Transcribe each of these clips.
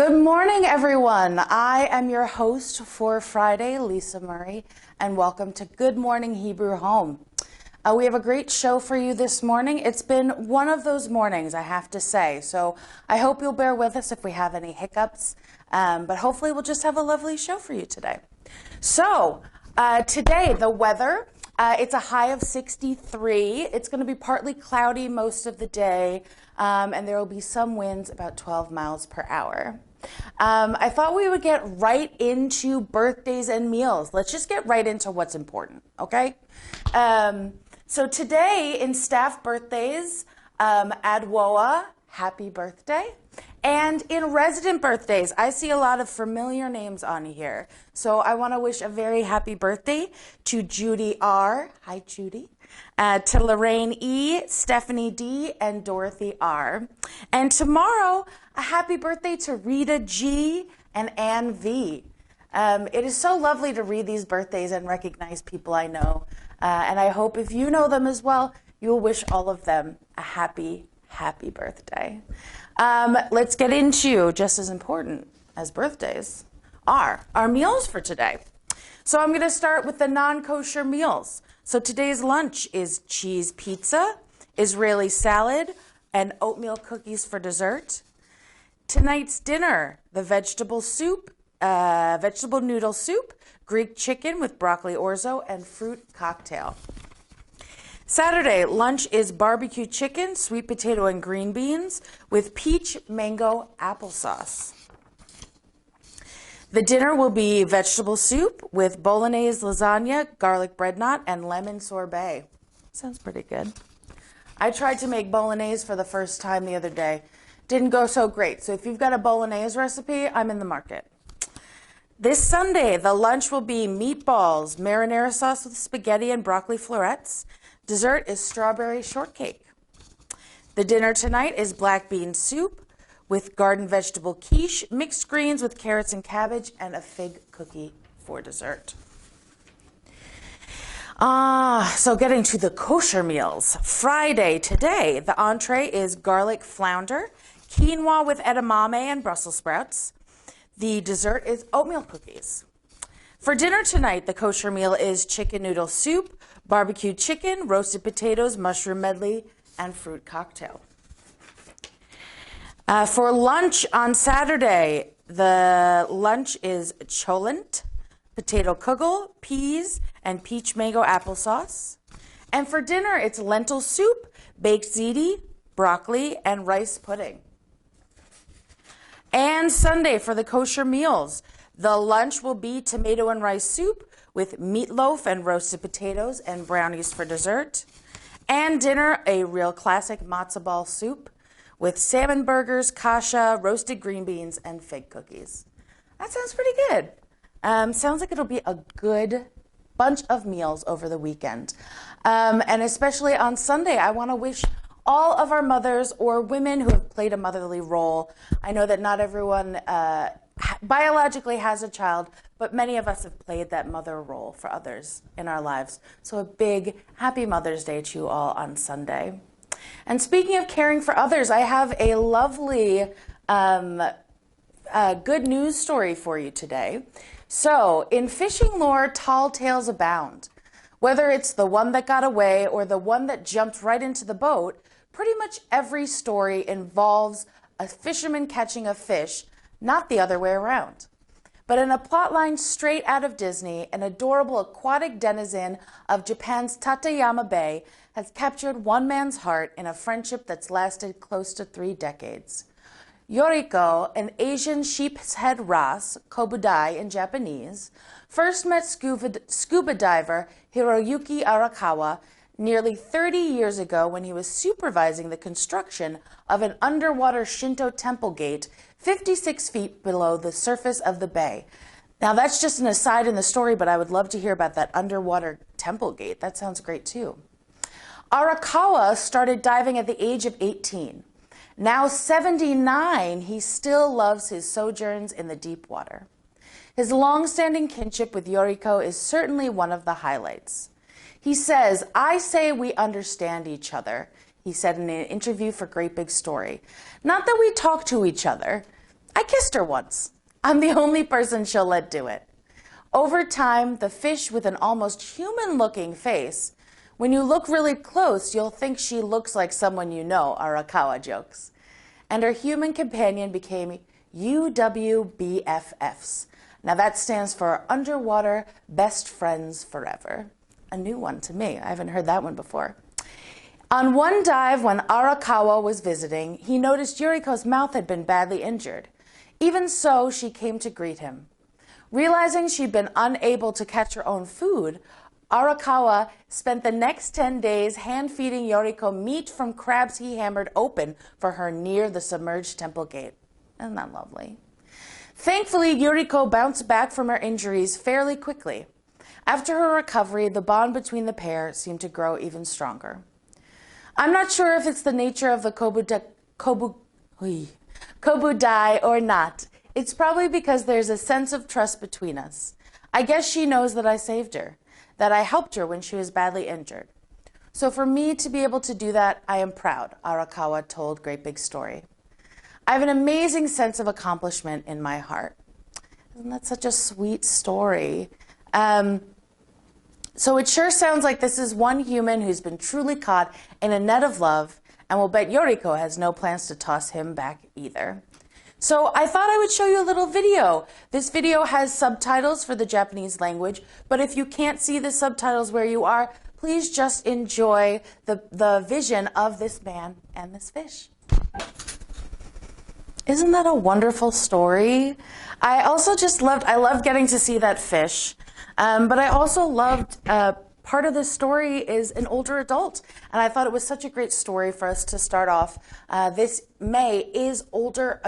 Good morning, everyone. I am your host for Friday, Liisa Murray, and welcome to Good Morning Hebrew Home. We have a great show for you this morning. It's been one of those mornings, I have to say, so I hope you'll bear with us if we have any hiccups, but hopefully we'll just have a lovely show for you today. So, today, the weather, it's a high of 63. It's going to be partly cloudy most of the day, and there will be some winds about 12 miles per hour. I thought we would get right into birthdays and meals. Let's just get right into what's important, okay? So today in staff birthdays, Adwoa, happy birthday. And in resident birthdays, I see a lot of familiar names on here. So I want to wish a very happy birthday to Judy R. Hi, Judy. To Lorraine E., Stephanie D., and Dorothy R. And tomorrow, a happy birthday to Rita G. and Ann V. It is so lovely to read these birthdays and recognize people I know. And I hope if you know them as well, you will wish all of them a happy birthday. Let's get into, just as important as birthdays, are our meals for today. So I'm going to start with the non-kosher meals. So today's lunch is cheese pizza, Israeli salad, and oatmeal cookies for dessert. Tonight's dinner, the vegetable noodle soup, Greek chicken with broccoli orzo, and fruit cocktail. Saturday, lunch is barbecue chicken, sweet potato and green beans with peach mango applesauce. The dinner will be vegetable soup with bolognese lasagna, garlic bread knot, and lemon sorbet. Sounds pretty good. I tried to make bolognese for the first time the other day. Didn't go so great. So if you've got a bolognese recipe, I'm in the market. This Sunday, the lunch will be meatballs, marinara sauce with spaghetti and broccoli florets. Dessert is strawberry shortcake. The dinner tonight is black bean soup with garden vegetable quiche, mixed greens with carrots and cabbage, and a fig cookie for dessert. So getting to the kosher meals. Friday, today, the entree is garlic flounder, quinoa with edamame and Brussels sprouts. The dessert is oatmeal cookies. For dinner tonight, the kosher meal is chicken noodle soup, barbecue chicken, roasted potatoes, mushroom medley, and fruit cocktail. For lunch on Saturday, the lunch is cholent, potato kugel, peas, and peach mango applesauce. And for dinner, it's lentil soup, baked ziti, broccoli, and rice pudding. And Sunday for the kosher meals, the lunch will be tomato and rice soup with meatloaf and roasted potatoes and brownies for dessert. And dinner, a real classic matzo ball soup with salmon burgers, kasha, roasted green beans, and fig cookies. That sounds pretty good. Sounds like it'll be a good bunch of meals over the weekend. And especially on Sunday, I want to wish all of our mothers or women who have played a motherly role. I know that not everyone biologically has a child, but many of us have played that mother role for others in our lives. So a big happy Mother's Day to you all on Sunday. And speaking of caring for others, I have a lovely good news story for you today. So in fishing lore, tall tales abound. Whether it's the one that got away or the one that jumped right into the boat, pretty much every story involves a fisherman catching a fish, not the other way around. But in a plotline straight out of Disney, an adorable aquatic denizen of Japan's Tateyama Bay has captured one man's heart in a friendship that's lasted close to 3 decades. Yoriko, an Asian sheep's head wrasse, kobudai in Japanese, first met scuba diver Hiroyuki Arakawa nearly 30 years ago when he was supervising the construction of an underwater Shinto temple gate 56 feet below the surface of the bay. Now that's just an aside in the story, but I would love to hear about that underwater temple gate. That sounds great too. Arakawa started diving at the age of 18. Now 79, he still loves his sojourns in the deep water. His long-standing kinship with Yoriko is certainly one of the highlights. He says, "I say we understand each other," he said in an interview for Great Big Story. "Not that we talk to each other. I kissed her once. I'm the only person she'll let do it. Over time, the fish with an almost human-looking face, when you look really close, you'll think she looks like someone you know, Arakawa jokes. And her human companion became UWBFFs. Now that stands for Underwater Best Friends Forever. A new one to me. I haven't heard that one before. On one dive when Arakawa was visiting, he noticed Yuriko's mouth had been badly injured. Even so, she came to greet him. Realizing she'd been unable to catch her own food, Arakawa spent the next 10 days hand-feeding Yoriko meat from crabs he hammered open for her near the submerged temple gate. Isn't that lovely? Thankfully, Yuriko bounced back from her injuries fairly quickly. After her recovery, the bond between the pair seemed to grow even stronger. I'm not sure if it's the nature of the Kobudai or not. It's probably because there's a sense of trust between us. I guess she knows that I saved her, that I helped her when she was badly injured. So for me to be able to do that, I am proud, Arakawa told Great Big Story. I have an amazing sense of accomplishment in my heart. Isn't that such a sweet story? So it sure sounds like this is one human who's been truly caught in a net of love, and we'll bet Yoriko has no plans to toss him back either. So I thought I would show you a little video. This video has subtitles for the Japanese language, but if you can't see the subtitles where you are, please just enjoy the vision of this man and this fish. Isn't that a wonderful story? I also just loved getting to see that fish, but I also loved part of the story is an older adult, and I thought it was such a great story for us to start off. This May is Older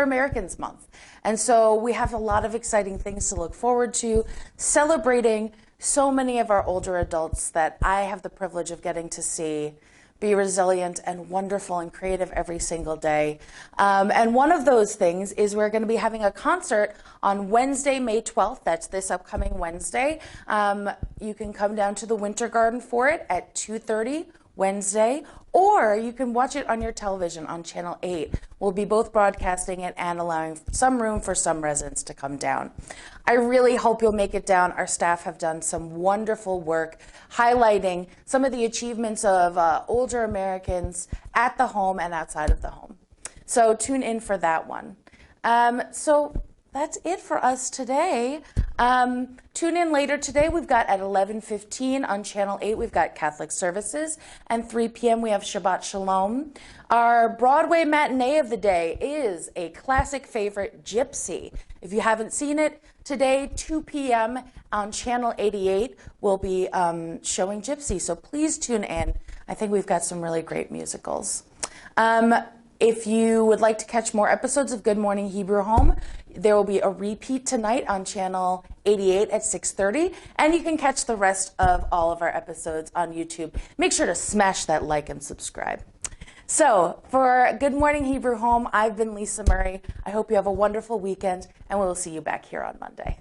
Americans Month, and so we have a lot of exciting things to look forward to, celebrating so many of our older adults that I have the privilege of getting to see be resilient and wonderful and creative every single day. And one of those things is we're going to be having a concert on Wednesday, May 12th. That's this upcoming Wednesday. You can come down to the Winter Garden for it at 2:30 Wednesday, or you can watch it on your television on Channel 8. We'll be both broadcasting it and allowing some room for some residents to come down. I really hope you'll make it down. Our staff have done some wonderful work highlighting some of the achievements of older Americans at the home and outside of the home. So tune in for that one. So that's it for us today. Tune in later today. We've got at 11:15 on Channel 8, we've got Catholic services, and 3 p.m. we have Shabbat Shalom. Our Broadway matinee of the day is a classic favorite, Gypsy. If you haven't seen it, today, 2 p.m. on Channel 88, we'll be showing Gypsy, so please tune in. I think we've got some really great musicals. If you would like to catch more episodes of Good Morning Hebrew Home, there will be a repeat tonight on Channel 88 at 6:30, and you can catch the rest of all of our episodes on YouTube. Make sure to smash that like and subscribe. So for Good Morning Hebrew Home, I've been Liisa Murray. I hope you have a wonderful weekend, and we'll see you back here on Monday.